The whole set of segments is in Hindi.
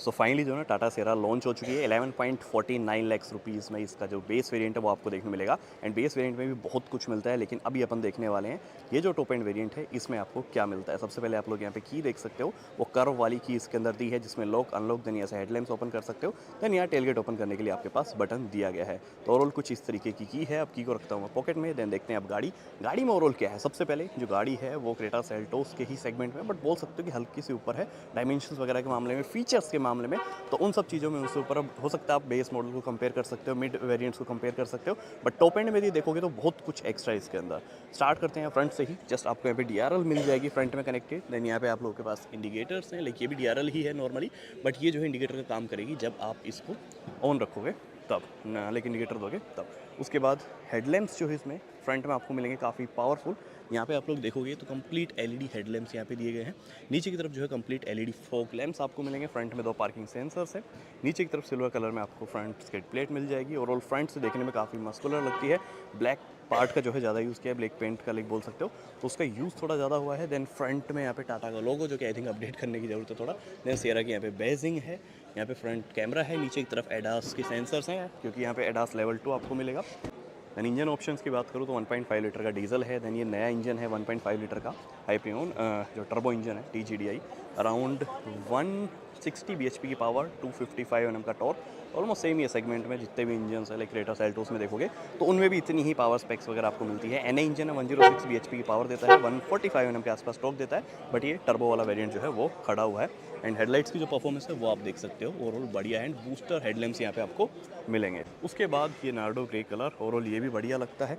सो फाइनली जो है ना टाटा सेरा लॉन्च हो चुकी है 11.49 लाख रुपीज़ में। इसका जो बेस वेरिएंट है वो आपको देखने मिलेगा एंड बेस वेरिएंट में भी बहुत कुछ मिलता है, लेकिन अभी अपन देखने वाले हैं ये जो टॉप एंड वेरिएंट है इसमें आपको क्या मिलता है। सबसे पहले आप लोग यहाँ पे की देख सकते हो, वो कर्व वाली की इसके अंदर दी है जिसमें लॉक अनलॉक देन यहाँ से हेडलैम्प्स ओपन कर सकते हो। देन यहाँ टेलगेट ओपन करने के लिए आपके पास बटन दिया गया है। तो ओवरऑल कुछ इस तरीके की है। अब की को रखता हूँ मैं पॉकेट में। देन देखते हैं अब गाड़ी में ओवरऑल क्या है। सबसे पहले जो गाड़ी है वो क्रेटा सेल्टोस के ही सेगमेंट में, बट बोल सकते हो कि हल्की सी ऊपर है डायमेंशंस वगैरह के मामले में, फीचर्स के मामले में। तो उन सब चीज़ों में उससे ऊपर अब हो सकता है आप बेस मॉडल को कंपेयर कर सकते हो, मिड वेरिएंट्स को कंपेयर कर सकते हो, बट टॉप एंड में भी देखोगे तो बहुत कुछ एक्स्ट्रा इसके अंदर। स्टार्ट करते हैं फ्रंट से ही। जस्ट आपको यहाँ पे डीआरएल मिल जाएगी फ्रंट में कनेक्टेड। देन यहाँ पे आप लोगों के पास इंडिकेटर्स हैं, लाइक ये भी डीआरएल ही है नॉर्मली, बट ये जो है इंडिकेटर का काम करेगी जब आप इसको ऑन रखोगे तब, लाइक इंडिकेटर दोगे तब। उसके बाद हेडलैम्प्स जो है इसमें फ्रंट में आपको मिलेंगे काफ़ी पावरफुल। यहाँ पे आप लोग देखोगे तो कंप्लीट एलईडी हेडलैम्प्स यहाँ पे दिए गए हैं। नीचे की तरफ जो है कंप्लीट एलईडी फॉग लैम्प्स आपको मिलेंगे। फ्रंट में 2 पार्किंग सेंसर्स है। नीचे की तरफ सिल्वर कलर में आपको फ्रंट स्केट प्लेट मिल जाएगी। और ऑल फ्रंट से देखने में काफ़ी मस्कुलर लगती है। ब्लैक पार्ट का जो है ज़्यादा यूज़ किया है, ब्लैक पेंट का लाइक बोल सकते हो, तो उसका यूज़ थोड़ा ज़्यादा हुआ है। देन फ्रंट में यहाँ पे टाटा का लोगो जो कि आई थिंक अपडेट करने की ज़रूरत है थोड़ा। देन सेरा की यहाँ पे बेजिंग है। यहाँ पे फ्रंट कैमरा है। नीचे की तरफ एडास के सेंसर्स हैं क्योंकि यहाँ पे एडास लेवल 2 आपको मिलेगा। दैन इंजन ऑप्शंस की बात करूँ तो 1.5 लीटर का डीजल है। दैन ये नया इंजन है 1.5 लीटर का हाइपियोन जो टर्बो इंजन है TGDI। अराउंड 160 bhp की पावर, 255 Nm का टॉर्क। ऑलमोस्ट सेम ये सेगमेंट में जितने भी इंजन है लाइक क्रेटा सेल्टोस में देखोगे तो उनमें भी इतनी ही पावर स्पेक्स वगैरह आपको मिलती है। NA इंजन है 106 bhp की पावर देता है, 145 Nm के आसपास टॉर्क देता है, बट ये टर्बो वाला वेरिएंट जो है वो खड़ा हुआ है। एंड हेडलाइट्स की जो परफॉर्मेंस है वो आप देख सकते हो, ओवरऑल बढ़िया है। एंड बूस्टर हेडलैम्प्स यहाँ पे आपको मिलेंगे। उसके बाद ये नार्डो ग्रे कलर, ओवरऑल ये भी बढ़िया लगता है।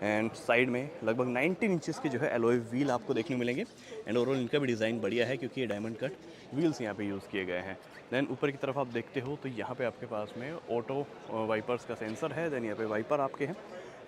एंड साइड में लगभग 19 इंचेस के जो है एलॉय व्हील आपको देखने मिलेंगे। एंड ओवरऑल इनका भी डिज़ाइन बढ़िया है क्योंकि ये डायमंड कट व्हील्स यहाँ पे यूज़ किए गए हैं। देन ऊपर की तरफ आप देखते हो तो यहाँ पे आपके पास में ऑटो वाइपर्स का सेंसर है। देन यहाँ पे वाइपर आपके हैं।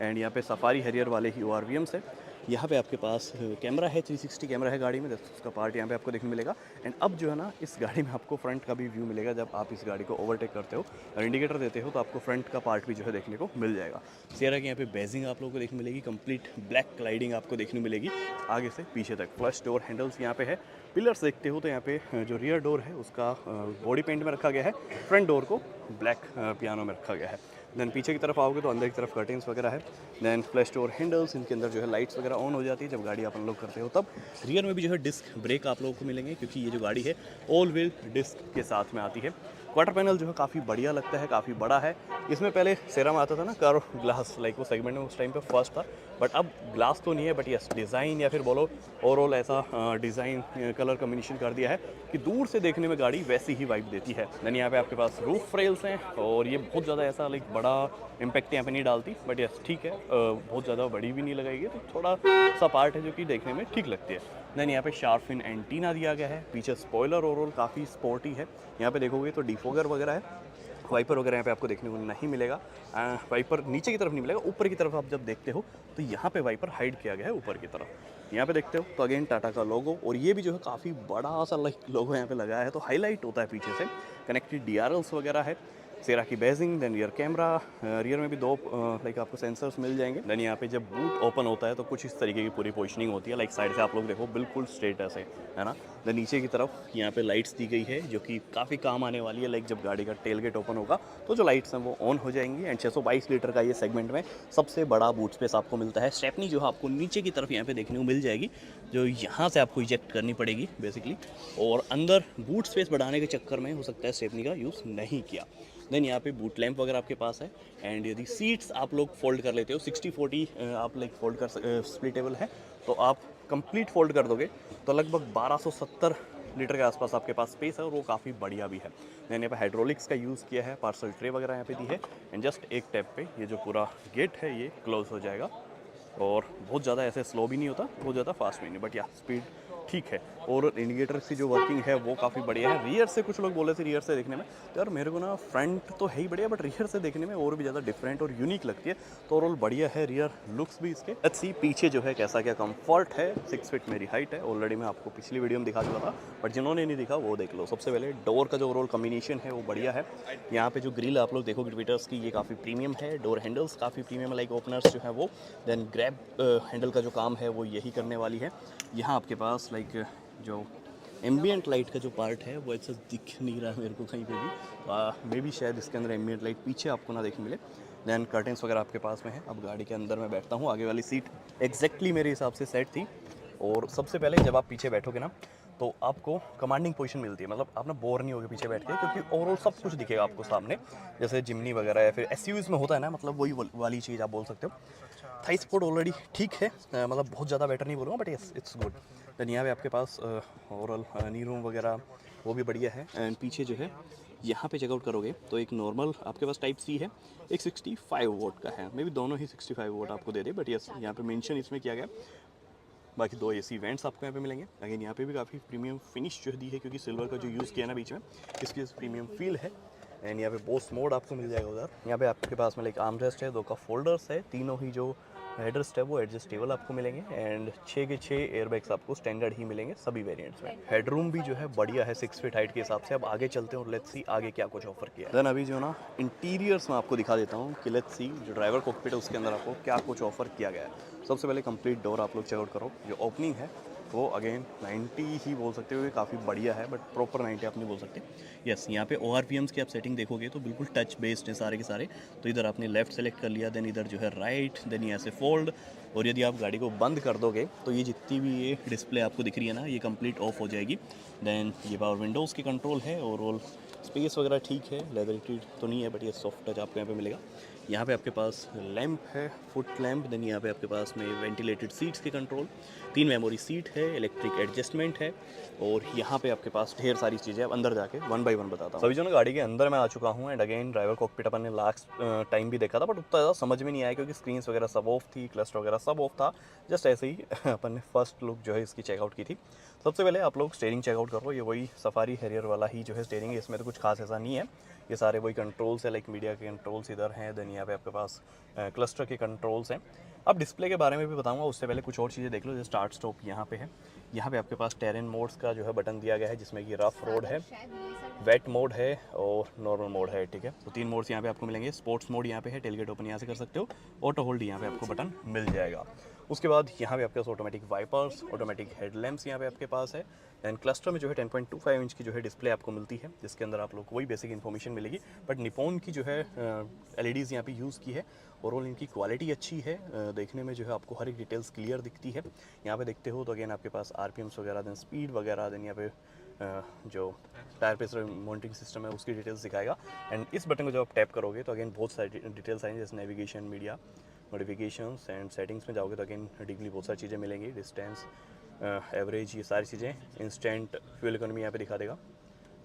एंड यहाँ पे सफारी हैरियर वाले ही ORVMs है। यहाँ पे आपके पास कैमरा है, 360 कैमरा है गाड़ी में, उसका पार्ट यहाँ पे आपको देखने मिलेगा। एंड अब जो है ना इस गाड़ी में आपको फ्रंट का भी व्यू मिलेगा जब आप इस गाड़ी को ओवरटेक करते हो और इंडिकेटर देते हो तो आपको फ्रंट का पार्ट भी जो है देखने को मिल जाएगा। सिएरा की यहाँ पे बेजिंग आप लोगों को देखने मिलेगी, कंप्लीट ब्लैक क्लाइडिंग आपको देखने मिलेगी आगे से पीछे तक। फ्लश डोर हैंडल्स यहाँ पे है। पिलर्स देखते हो तो यहाँ पे जो रियर डोर है उसका बॉडी पेंट में रखा गया है, फ्रंट डोर को ब्लैक पियानो में रखा गया है। देन पीछे की तरफ आओगे तो अंदर की तरफ कर्टेंस वगैरह है। देन फ्लैश डोर हैंडल्स, इनके अंदर जो है लाइट्स वगैरह ऑन हो जाती है जब गाड़ी आप अनलॉक करते हो तब। रियर में भी जो है डिस्क ब्रेक आप लोगों को मिलेंगे क्योंकि ये जो गाड़ी है ऑल व्हील डिस्क के साथ में आती है। क्वार्टर पैनल जो है काफ़ी बढ़िया लगता है, काफ़ी बड़ा है। इसमें पहले सेरा में आता था ना कर्व ग्लास, लाइक वो सेगमेंट में उस टाइम पे फर्स्ट था, बट अब ग्लास तो नहीं है, बट यस डिज़ाइन या फिर बोलो ओवरऑल ऐसा डिज़ाइन कलर कम्बिनेशन कर दिया है कि दूर से देखने में गाड़ी वैसी ही वाइब देती है। देन यहाँ पे आपके पास रूफ रेल्स हैं और ये बहुत ज़्यादा ऐसा लाइक बड़ा इम्पैक्ट यहाँ पे नहीं डालती, बट यस ठीक है, बहुत ज़्यादा बड़ी भी नहीं लगाएगी, तो थोड़ा सा पार्ट है जो कि देखने में ठीक लगती है। देन यहाँ पे शार्प फिन एंटीना दिया गया है। पीछे स्पॉइलर ओवरऑल काफ़ी स्पोर्टी है। यहाँ पे देखोगे तो डिफोगर वगैरह है, वाइपर वगैरह यहाँ पे आपको देखने को नहीं मिलेगा। वाइपर नीचे की तरफ नहीं मिलेगा, ऊपर की तरफ आप जब देखते हो तो यहाँ पे वाइपर हाइड किया गया है ऊपर की तरफ। यहाँ पे देखते हो तो अगेन टाटा का लोगो, और ये भी जो है काफ़ी बड़ा सा लाइक लोगो यहाँ पे लगाया है तो हाईलाइट होता है पीछे से। कनेक्टेड DRLs वगैरह है। सेरा की बेजिंग, देन रियर कैमरा, रियर में भी 2 लाइक आपको सेंसर्स मिल जाएंगे। देन यहाँ पे जब बूट ओपन होता है तो कुछ इस तरीके की पूरी पोजिशनिंग होती है, लाइक साइड से आप लोग देखो बिल्कुल स्ट्रेट ऐसे है ना। देन नीचे की तरफ यहाँ पे लाइट्स दी गई है जो कि काफ़ी काम आने वाली है, लाइक जब गाड़ी का टेल गेट ओपन होगा तो जो लाइट्स हैं वो ऑन हो जाएंगी। एंड 622 लीटर का ये सेगमेंट में सबसे बड़ा बूट स्पेस आपको मिलता है। स्टेपनी जो है आपको नीचे की तरफ यहाँ पे देखने को मिल जाएगी, जो यहाँ से आपको इजेक्ट करनी पड़ेगी बेसिकली, और अंदर बूट स्पेस बढ़ाने के चक्कर में हो सकता है स्टेपनी का यूज़ नहीं किया। देन यहाँ पे बूट लैंप वगैरह आपके पास है। एंड यदि सीट्स आप लोग फोल्ड कर लेते हो 60-40 आप लाइक फोल्ड कर स्प्लिटेबल है तो आप कंप्लीट फोल्ड कर दोगे तो लगभग 1270 लीटर के आसपास आपके पास स्पेस है और वो काफ़ी बढ़िया भी है। मैंने यहाँ पे हाइड्रोलिक्स का यूज़ किया है, पार्सल ट्रे वगैरह यहाँ पे दी है। एंड जस्ट एक टैप पे ये जो पूरा गेट है ये क्लोज हो जाएगा और बहुत ज़्यादा ऐसे स्लो भी नहीं होता, बहुत ज़्यादा फास्ट भी नहीं, बट या स्पीड ठीक है। और इंडिकेटर की जो वर्किंग है वो काफ़ी बढ़िया है। रियर से कुछ लोग बोले थे रियर से देखने में, तो यार मेरे को ना फ्रंट तो है ही बढ़िया, बट रियर से देखने में और भी ज़्यादा डिफरेंट और यूनिक लगती है। तो ओवरऑल बढ़िया है रियर लुक्स भी इसके। लेट्स सी पीछे जो है कैसा क्या कंफर्ट है। 6 फीट मेरी हाइट है, ऑलरेडी मैं आपको पिछली वीडियो में दिखा चुका था, बट जिन्होंने नहीं दिखा वो देख लो। सबसे पहले डोर का जो ओवरऑल कम्बिनेशन है वो बढ़िया है। यहाँ पे जो ग्रिल आप लोग देखोगे ट्विटर्स की, ये काफ़ी प्रीमियम है। डोर हैंडल्स काफ़ी प्रीमियम है, लाइक ओपनर्स जो है वो। देन ग्रैब हैंडल का जो काम है वो यही करने वाली है। यहाँ आपके पास लाइक जो एम्बियंट लाइट का जो पार्ट है वो ऐसा दिख नहीं रहा है मेरे को कहीं पे भी, मे बी शायद इसके अंदर एम्बियंट लाइट पीछे आपको ना देखने मिले। दैन कर्टेंस वगैरह आपके पास में है। अब गाड़ी के अंदर मैं बैठता हूँ, आगे वाली सीट एग्जैक्टली मेरे हिसाब से सेट थी। और सबसे पहले जब आप पीछे बैठोगे ना तो आपको कमांडिंग पोजीशन मिलती है, मतलब आप ना बोर नहीं होगे पीछे बैठ के, क्योंकि ओवरऑल सब कुछ दिखेगा आपको सामने। जैसे जिमनी वगैरह या फिर एसयूवीज में होता है ना, मतलब वही वाली चीज़ आप बोल सकते हो। थाई सपोर्ट ऑलरेडी ठीक है, मतलब बहुत ज़्यादा बेटर नहीं बोलूँगा, but yes it's good. Then यहाँ पे आपके पास ओवरऑल नी रूम वगैरह वो भी बढ़िया है। एंड पीछे जो है यहाँ पे चेकआउट करोगे तो एक नॉर्मल आपके पास टाइप सी है, एक 65 वोट का है, मे बी दोनों ही 65 वोट आपको दे दे, बट यस यहाँ पे मेंशन इसमें किया गया। बाकी 2 एसी वेंट्स आपको यहाँ पे मिलेंगे। अगेन यहाँ पे भी काफ़ी प्रीमियम फिनिश जो दी है, क्योंकि सिल्वर का जो यूज़ किया ना बीच में, इसकी प्रीमियम फील है। एंड यहाँ पे बोस मोड आपको मिल जाएगा उधर। यहाँ पे आपके पास में एक आर्म रेस्ट है, 2 कप फोल्डर्स है, तीनों ही जो हेडरेस्ट है वो एडजस्टेबल आपको मिलेंगे। एंड 6 के 6 एयरबैग्स आपको स्टैंडर्ड ही मिलेंगे सभी वेरिएंट्स में। हेडरूम भी जो है बढ़िया है 6 फीट हाइट के हिसाब से। अब आगे चलते हैं और लेट्स सी आगे क्या कुछ ऑफर किया है। देन अभी जो ना इंटीरियर्स में आपको दिखा देता हूँ कि लेट्स सी जो ड्राइवर कॉकपिट है उसके अंदर आपको क्या कुछ ऑफर किया गया है। सबसे पहले कंप्लीट डोर आप लोग चेकआउट करो। जो ओपनिंग है वो अगेन 90 ही बोल सकते हो, ये काफ़ी बढ़िया है, बट प्रॉपर 90 आप नहीं बोल सकते। यस यहाँ पे ORPMs की आप सेटिंग देखोगे तो बिल्कुल टच बेस्ड है सारे के सारे। तो इधर आपने लेफ्ट सेलेक्ट कर लिया, देन इधर जो है राइट, देन यहाँ से फोल्ड। और यदि आप गाड़ी को बंद कर दोगे तो ये जितनी भी ये डिस्प्ले आपको दिख रही है ना, ये कंप्लीट ऑफ हो जाएगी। देन ये पावर विंडोज़ की कंट्रोल है। ओवरऑल स्पेस वगैरह ठीक है, लेदर हीट तो नहीं है, बट ये सॉफ्ट टच आपको यहाँ पे मिलेगा। यहाँ पे आपके पास लैंप है, फुट लैंप। देन यहाँ पे आपके पास में वेंटिलेटेड सीट्स के कंट्रोल, 3 मेमोरी सीट है, इलेक्ट्रिक एडजस्टमेंट है। और यहाँ पे आपके पास ढेर सारी चीज़ें, अब अंदर जाके 1 बाय 1 बताता हूँ। सभी जो ना गाड़ी के अंदर मैं आ चुका हूँ। एंड अगेन ड्राइवर कॉकपिट अपन ने लास्ट टाइम भी देखा था, बट उतना ज़्यादा समझ में नहीं आया, क्योंकि स्क्रीन्स वगैरह सब ऑफ थी, क्लस्टर वगैरह सब ऑफ था। जस्ट ऐसे ही अपन ने फर्स्ट लुक जो है इसकी चेकआउट की थी। सबसे पहले आप लोग स्टेयरिंग चेकआउट करो। ये वही सफारी हैरियर वाला ही जो है स्टेयरिंग है, इसमें तो कुछ खास ऐसा नहीं है। ये सारे वही कंट्रोल्स है, लाइक मीडिया के कंट्रोल्स इधर हैं। देन यहाँ पे आपके पास क्लस्टर के कंट्रोल्स हैं। अब डिस्प्ले के बारे में भी बताऊंगा, उससे पहले कुछ और चीज़ें देख लो। जैसे स्टार्ट स्टॉप यहाँ पे है। यहाँ पे आपके पास टेरेन मोड्स का जो है बटन दिया गया है, जिसमें कि रफ रोड है, वेट मोड है और नॉर्मल मोड है। ठीक है, तो 3 मोड्स यहाँ पे आपको मिलेंगे। स्पोर्ट्स मोड यहाँ पे है, टेलगेट ओपन यहाँ से कर सकते हो। ऑटो होल्ड यहाँ पे आपको बटन मिल जाएगा। उसके बाद यहाँ पे आपके पास ऑटोमेटिक वाइपर्स, ऑटोमेटिक हेडलैम्प्स यहाँ पे आपके पास है। एंड क्लस्टर में जो है 10.25 इंच की जो है डिस्प्ले आपको मिलती है, जिसके अंदर आप लोग को वही बेसिक इन्फॉर्मेशन मिलेगी, बट निपॉन की जो है LEDs यहाँ पे यूज़ की है। ओवरऑल इनकी क्वालिटी अच्छी है, देखने में जो है आपको हर एक डिटेल्स क्लियर दिखती है। यहाँ पे देखते हो तो अगेन आपके पास RPMs वगैरह, देन स्पीड वगैरह, देन यहाँ पे जो टायर प्रेशर मॉनिटरिंग सिस्टम है उसकी डिटेल्स दिखाएगा। एंड इस बटन को जब आप टैप करोगे तो अगेन बहुत सारी डिटेल्स आएंगी, जैसे navigation, media, notifications. And settings में जाओगे तो अगेन डीपली बहुत सारी चीज़ें मिलेंगी, डिस्टेंस, एवरेज, ये सारी चीज़ें। इंस्टेंट फ्यूल इकोनॉमी यहाँ पे दिखा देगा,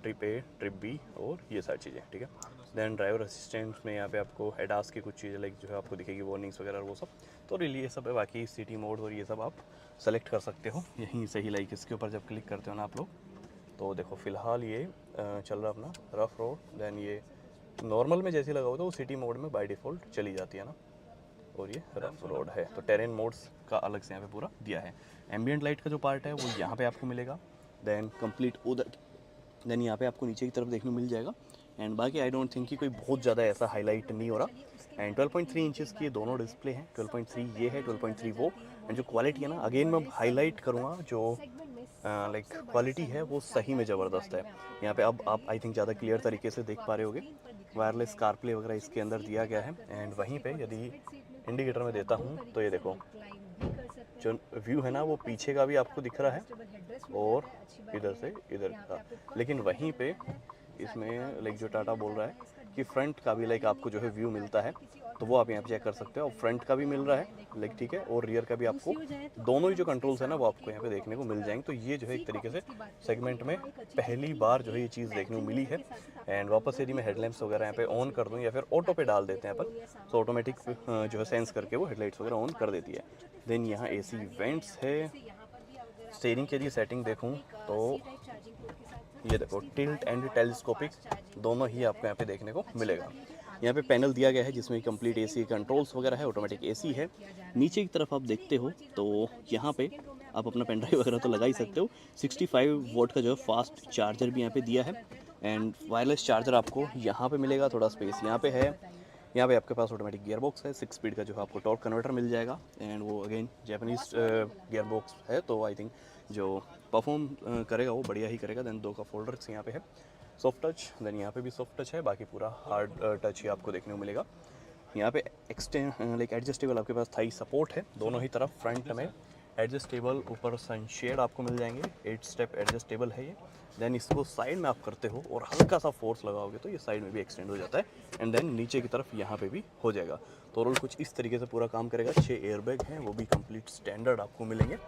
ट्रिप A, ट्रिप B और ये सारी चीज़ें। ठीक है, देन ड्राइवर असिस्टेंट में यहाँ पे आपको एडास की कुछ चीज़ें लाइक जो है आपको दिखेगी, वार्निंग्स वगैरह वो सब। तो रियली ये सब है। बाकी सिटी मोड और ये सब आप सेलेक्ट कर सकते हो यहीं से ही। लाइक इसके ऊपर जब क्लिक करते हो ना आप लोग, तो देखो फिलहाल ये चल रहा अपना रफ रोड। देन ये नॉर्मल में जैसे लगा हुआ तो वो सिटी मोड में बाय डिफ़ॉल्ट चली जाती है ना, और ये रफ रोड है। तो टेरेन मोड्स का अलग से यहाँ पे पूरा दिया है। एम्बियंट लाइट का जो पार्ट है वो यहाँ पे आपको मिलेगा। देन कंप्लीट उधर, देन यहाँ पे आपको नीचे की तरफ देखने को मिल जाएगा। एंड बाकी आई डोंट थिंक कि कोई बहुत ज़्यादा ऐसा हाईलाइट नहीं हो रहा। एंड 12.3 इंचेस की ये दोनों डिस्प्ले हैं, 12.3 ये है, 12.3 वो। एंड जो क्वालिटी है ना, अगेन मैं हाईलाइट करूँगा, जो लाइक क्वालिटी है वो सही में ज़बरदस्त है। यहाँ पे अब आप आई थिंक ज़्यादा क्लियर तरीके से देख पा रहे होगे। वायरलेस कारप्ले वगैरह इसके अंदर दिया गया है। एंड वहीं पे यदि इंडिकेटर में देता हूँ तो ये देखो जो व्यू है ना वो पीछे का भी आपको दिख रहा है और इधर से इधर का। लेकिन वहीं पे इसमें लाइक जो टाटा बोल रहा है कि फ्रंट का भी लाइक आपको जो है व्यू मिलता है, तो वो आप यहाँ पे चेक कर सकते हो। और फ्रंट का भी मिल रहा है लाइक, ठीक है, और रियर का भी आपको, दोनों ही जो कंट्रोल्स है ना वो आपको यहाँ पे देखने को मिल जाएंगे। तो ये जो है एक तरीके से सेगमेंट में पहली बार जो है ये चीज़ देखने को मिली है। एंड वापस यदि मैं हेडलैम्प्स वगैरह यहाँ पे ऑन कर दूँ या फिर ऑटो पे डाल देते हैं अपन, तो ऑटोमेटिक जो है सेंस करके वो हेडलाइट्स वगैरह ऑन कर देती है। देन यहाँ AC वेंट्स है। स्टीयरिंग के लिए सेटिंग देखूँ तो ये देखो टिल्ट एंड टेलीस्कोपिक दोनों ही आपको यहाँ पे देखने को मिलेगा। यहाँ पे पैनल दिया गया है जिसमें कंप्लीट AC कंट्रोल्स वगैरह है, ऑटोमेटिक AC है। नीचे की तरफ आप देखते हो तो यहाँ पे आप अपना पेन ड्राइव वगैरह तो लगा ही सकते हो। 65 वोट का जो है फास्ट चार्जर भी यहाँ पे दिया है। एंड वायरलेस चार्जर आपको यहाँ पे मिलेगा, थोड़ा स्पेस यहाँ पे है। यहाँ पे आपके पास ऑटोमेटिक गियर बॉक्स है, 6 स्पीड का जो है आपको टॉर्क कन्वर्टर मिल जाएगा। एंड वो अगेन जापानीज गियर बॉक्स है, तो आई थिंक जो परफॉर्म करेगा, वो बढ़िया ही करेगा। देन 2 का फोल्डर्स यहाँ पे है, सॉफ्ट टच, देन यहाँ पे भी सॉफ्ट टच है, बाकी पूरा हार्ड टच ही आपको देखने को मिलेगा। यहाँ पे लाइक एडजस्टेबल आपके पास थाई सपोर्ट है दोनों ही तरफ। फ्रंट में एडजस्टेबल ऊपर सनशेड आपको मिल जाएंगे, 8 स्टेप एडजस्टेबल है ये। देन इसको साइड में आप करते हो और हल्का सा फोर्स लगाओगे तो ये साइड में भी एक्सटेंड हो जाता है, एंड देन नीचे की तरफ यहाँ पे भी हो जाएगा। तो ओवरऑल कुछ इस तरीके से पूरा काम करेगा। 6 एयरबैग हैं, वो भी कंप्लीट स्टैंडर्ड आपको मिलेंगे।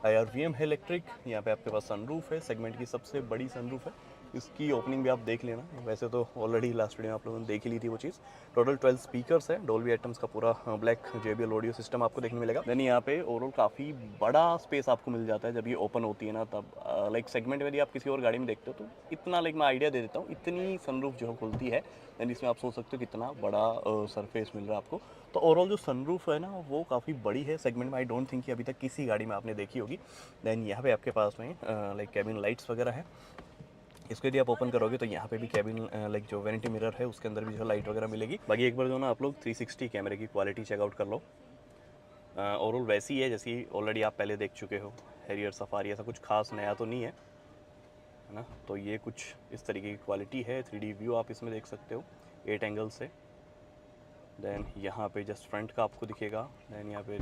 IRVM है इलेक्ट्रिक। यहाँ पे आपके पास सनरूफ है, सेगमेंट की सबसे बड़ी सनरूफ है। इसकी ओपनिंग भी आप देख लेना, वैसे तो ऑलरेडी लास्ट वीडियो में आप लोगों ने देख ही ली थी वो चीज़। टोटल 12 स्पीकर्स है, डोल्बी एटम्स का पूरा ब्लैक JBL ऑडियो सिस्टम आपको देखने मिलेगा। देन यहाँ पे ओवरऑल काफ़ी बड़ा स्पेस आपको मिल जाता है जब ये ओपन होती है ना, तब लाइक सेगमेंट में यदि आप किसी और गाड़ी में देखते हो तो इतना, लाइक मैं आइडिया दे देता हूँ, इतनी सनरूफ जो खुलती है, देन इसमें आप सोच सकते हो कितना बड़ा सरफेस मिल रहा है आपको। तो ओवरऑल जो सनरूफ है ना वो काफ़ी बड़ी है सेगमेंट में, आई डोंट थिंक कि अभी तक किसी गाड़ी में आपने देखी होगी। देन यहाँ पे आपके पास में लाइक कैबिन लाइट्स वगैरह है। इसको यदि आप ओपन करोगे तो यहाँ पे भी कैबिन लाइक जो वैनिटी मिरर है उसके अंदर भी जो लाइट वगैरह मिलेगी। बाकी एक बार जो ना आप लोग 360 कैमरे की क्वालिटी चेकआउट कर लो। ओवरऑल वैसी है जैसी ऑलरेडी आप पहले देख चुके हो हैरियर सफारी, ऐसा कुछ खास नया तो नहीं है ना। तो ये कुछ इस तरीके की क्वालिटी है। 3D व्यू आप इसमें देख सकते हो 8 एंगल से। देन यहाँ पे जस्ट फ्रंट का आपको दिखेगा, देन यहाँ पे